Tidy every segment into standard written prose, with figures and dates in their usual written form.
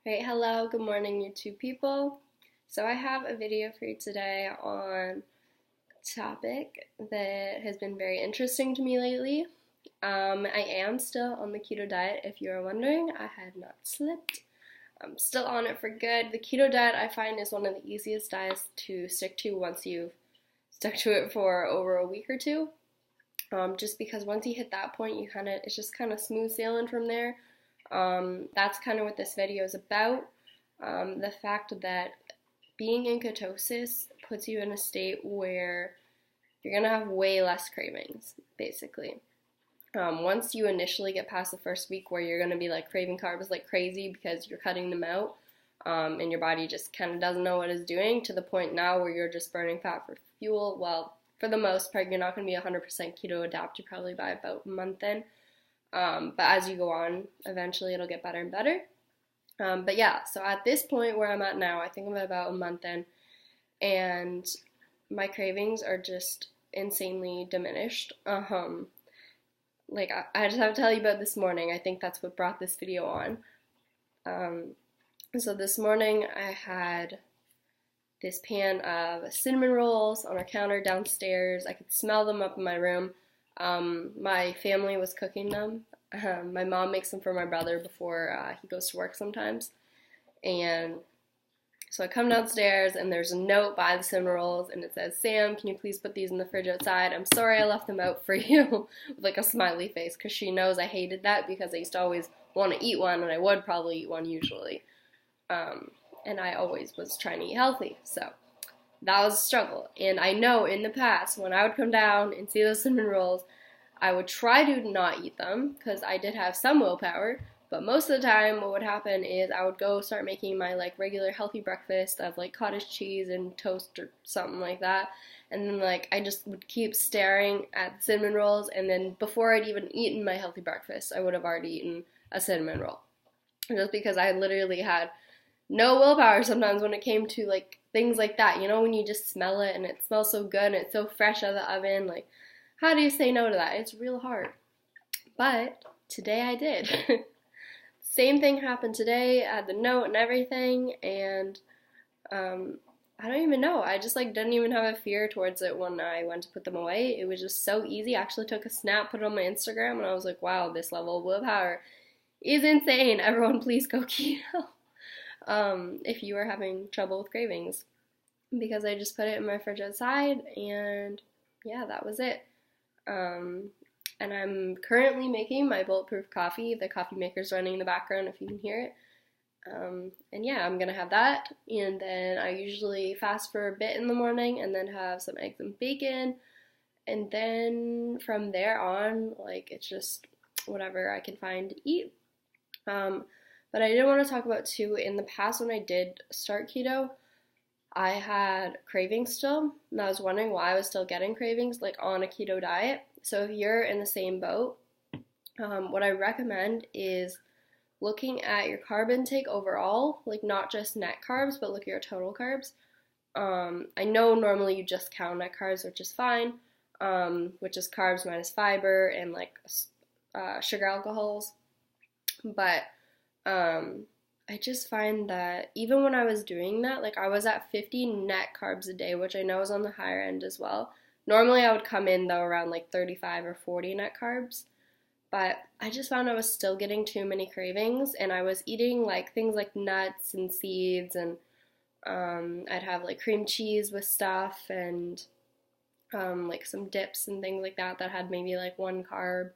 Right, hello, good morning, YouTube people. So I have a video for you today on a topic that has been very interesting to me lately. I am still on the keto diet, if you are wondering. I have not slipped. I'm still on it for good. The keto diet I find is one of the easiest diets to stick to once you've stuck to it for over a week or two. Just because once you hit that point, it's just kind of smooth sailing from there. That's kind of what this video is about. The fact that being in ketosis puts you in a state where you're going to have way less cravings, basically. Once you initially get past the first week where you're going to be like craving carbs like crazy because you're cutting them out, and your body just kind of doesn't know what it's doing, to the point now where you're just burning fat for fuel. Well, for the most part, you're not going to be 100% keto adapted probably by about a month in. But as you go on, eventually it'll get better and better. But yeah, so at this point where I'm at now, I think I'm about a month in, and my cravings are just insanely diminished. I just have to tell you about this morning. I think that's what brought this video on. So this morning I had this pan of cinnamon rolls on our counter downstairs. I could smell them up in my room. My family was cooking them. My mom makes them for my brother before he goes to work sometimes. And so I come downstairs and there's a note by the cinnamon rolls and it says, "Sam, can you please put these in the fridge outside? I'm sorry I left them out for you," with like a smiley face, because she knows I hated that because I used to always want to eat one, and I would probably eat one usually. And I always was trying to eat healthy, so that was a struggle. And I know in the past, when I would come down and see those cinnamon rolls, I would try to not eat them, because I did have some willpower, but most of the time what would happen is I would go start making my like regular healthy breakfast of like cottage cheese and toast or something like that, and then like I just would keep staring at the cinnamon rolls, and then before I'd even eaten my healthy breakfast, I would have already eaten a cinnamon roll, just because I literally had no willpower sometimes when it came to like things like that. You know, when you just smell it and it smells so good and it's so fresh out of the oven, like how do you say no to that? It's real hard. But today I did. Same thing happened today. I had the note and everything, and I don't even know. I just like didn't even have a fear towards it when I went to put them away. It was just so easy. I actually took a snap, put it on my Instagram, and I was like, wow, this level of willpower is insane. Everyone please go keto. If you are having trouble with cravings, because I just put it in my fridge outside, and yeah, that was it. And I'm currently making my bulletproof coffee. The coffee maker's running in the background if you can hear it. And yeah, I'm gonna have that, and then I usually fast for a bit in the morning and then have some eggs and bacon, and then from there on, like, it's just whatever I can find to eat. But I did want to talk about too, in the past when I did start keto, I had cravings still, and I was wondering why I was still getting cravings like on a keto diet. So if you're in the same boat, what I recommend is looking at your carb intake overall, like not just net carbs, but look at your total carbs. I know normally you just count net carbs, which is fine, which is carbs minus fiber and like sugar alcohols, but I just find that even when I was doing that, like I was at 50 net carbs a day, which I know is on the higher end as well. Normally I would come in though around like 35 or 40 net carbs, but I just found I was still getting too many cravings, and I was eating like things like nuts and seeds, and I'd have like cream cheese with stuff, and like some dips and things like that that had maybe like one carb.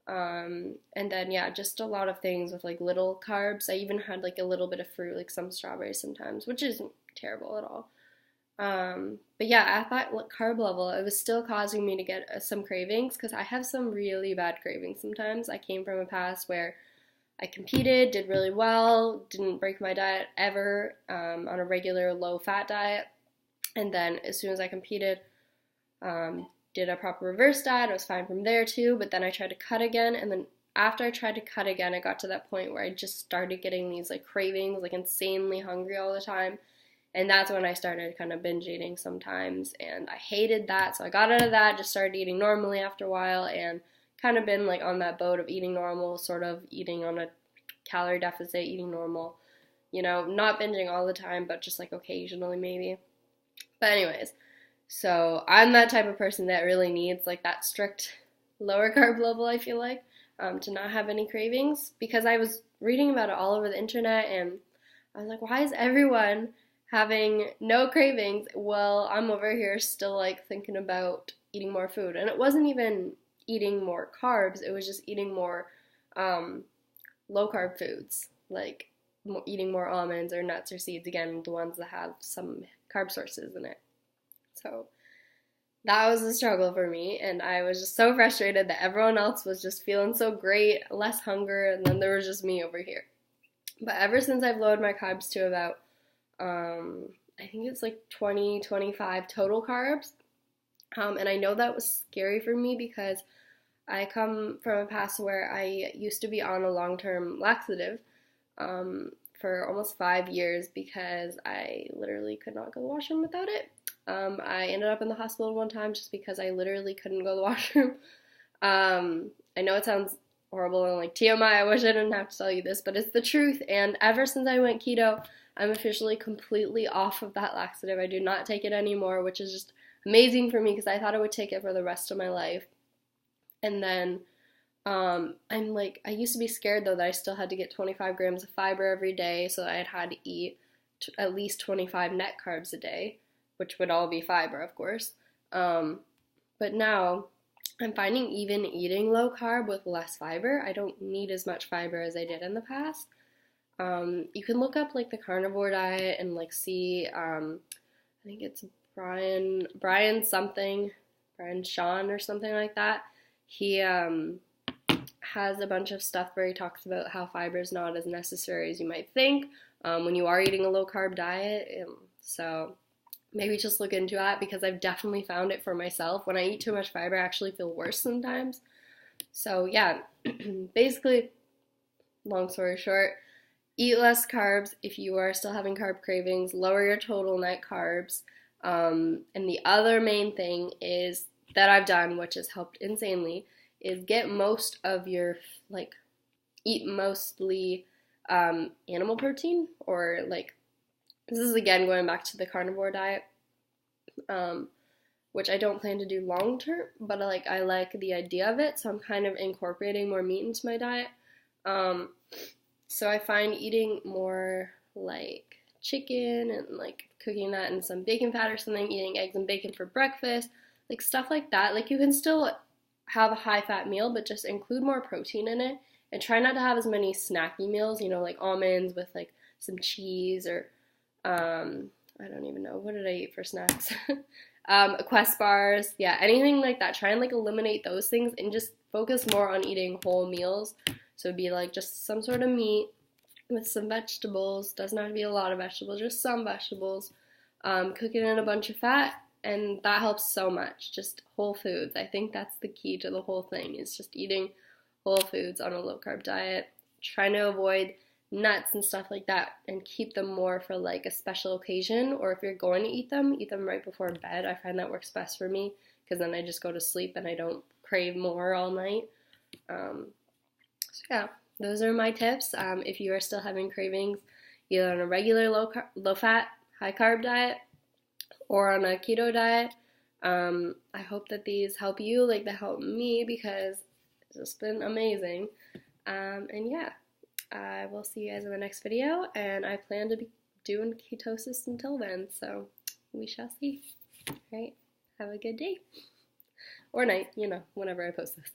And then yeah, just a lot of things with like little carbs. I even had like a little bit of fruit, like some strawberries sometimes, which isn't terrible at all. But yeah, at that carb level, it was still causing me to get some cravings, because I have some really bad cravings sometimes. I came from a past where I competed, did really well, didn't break my diet ever, on a regular low-fat diet, and then as soon as I competed, did a proper reverse diet, I was fine from there too, but then I tried to cut again, and then after I tried to cut again, I got to that point where I just started getting these like cravings, like insanely hungry all the time, and that's when I started kind of binge eating sometimes, and I hated that, so I got out of that, just started eating normally after a while, and kind of been like on that boat of eating normal, sort of eating on a calorie deficit, eating normal, not binging all the time, but just like occasionally maybe. But anyways, so I'm that type of person that really needs like that strict lower carb level, I feel like, to not have any cravings, because I was reading about it all over the internet and I was like, why is everyone having no cravings? Well, I'm over here still like thinking about eating more food. And it wasn't even eating more carbs, it was just eating more low carb foods, like eating more almonds or nuts or seeds, again, the ones that have some carb sources in it. So that was a struggle for me, and I was just so frustrated that everyone else was just feeling so great, less hunger, and then there was just me over here. But ever since I've lowered my carbs to about, I think it's like 20, 25 total carbs, and I know that was scary for me because I come from a past where I used to be on a long-term laxative for almost 5 years because I literally could not go to the washroom without it. I ended up in the hospital one time just because I literally couldn't go to the washroom. I know it sounds horrible and like TMI, I wish I didn't have to tell you this, but it's the truth. And ever since I went keto, I'm officially completely off of that laxative. I do not take it anymore, which is just amazing for me because I thought I would take it for the rest of my life. And then I'm like, I used to be scared though that I still had to get 25 grams of fiber every day, so I had to eat at least 25 net carbs a day, which would all be fiber, of course. But now I'm finding even eating low carb with less fiber, I don't need as much fiber as I did in the past. You can look up like the carnivore diet and like see, I think it's Brian SHAWN or something like that. He has a bunch of stuff where he talks about how fiber is not as necessary as you might think when you are eating a low carb diet. So maybe just look into that because I've definitely found it for myself. When I eat too much fiber, I actually feel worse sometimes. So yeah, basically, long story short, eat less carbs if you are still having carb cravings, lower your total net carbs. And the other main thing is that I've done, which has helped insanely, is get most of your, like, eat mostly animal protein, or like, this is again going back to the carnivore diet, which I don't plan to do long term, but I like the idea of it, so I'm kind of incorporating more meat into my diet. So I find eating more like chicken and like cooking that in some bacon fat or something, eating eggs and bacon for breakfast, like stuff like that. Like you can still have a high fat meal, but just include more protein in it and try not to have as many snacky meals, like almonds with like some cheese or I don't even know, what did I eat for snacks? Quest bars, yeah, anything like that. Try and like eliminate those things and just focus more on eating whole meals. So it'd be like just some sort of meat with some vegetables. Doesn't have to be a lot of vegetables, just some vegetables. Cook it in a bunch of fat, and that helps so much. Just whole foods. I think that's the key to the whole thing, is just eating whole foods on a low carb diet. Trying to avoid nuts and stuff like that and keep them more for like a special occasion, or if you're going to eat them right before bed. I find that works best for me because then I just go to sleep and I don't crave more all night. So yeah, those are my tips. If you are still having cravings either on a regular low fat, high carb diet or on a keto diet, I hope that these help you like they help me, because it's just been amazing. And yeah, I will see you guys in the next video, and I plan to be doing ketosis until then, so we shall see. All right, have a good day. Or night, whenever I post this.